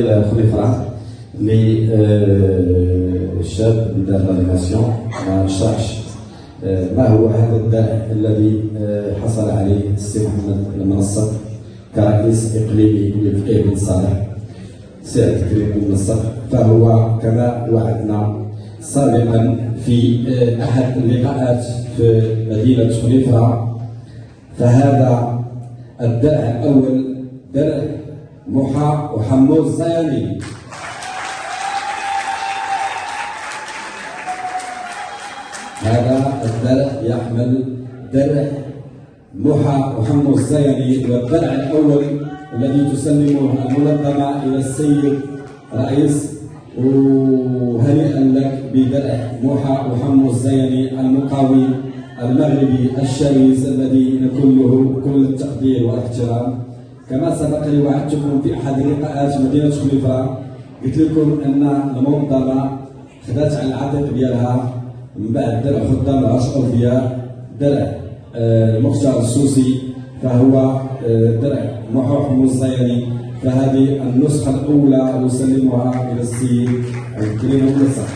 ديال خليفرة اللي الشاب اللي دار لانيماسيون ما نشرحش ما هو هذا الداء الذي حصل عليه السي محمد المنصر كرئيس اقليمي للفقيه بن صالح سي عبد الكريم المنصر. فهو كما وعدنا سابقا في احد اللقاءات في مدينه خليفرة، فهذا الدرع الاول درع محا وحمو الزياني. هذا الدرع يحمل درع محا وحمو الزياني، والدرع الاول الذي تسلمه المنظمه الى السيد رئيس، وهنيئا لك بدرع محا وحمو الزياني المقاوم المغربي الشريس الذي نكون له كل التقدير والاحترام. كما سبق لي وعدتكم في احد لقاءات مدينه خليفرة، قلت لكم ان المنظمه خدات على العاتق ديالها من بعد درع خدام العرش الاوفياء درع المختار السوسي، فهو درع محا وحمو الزياني. فهذه النسخه الاولى نسلمها الى السيد الكريم المنصر.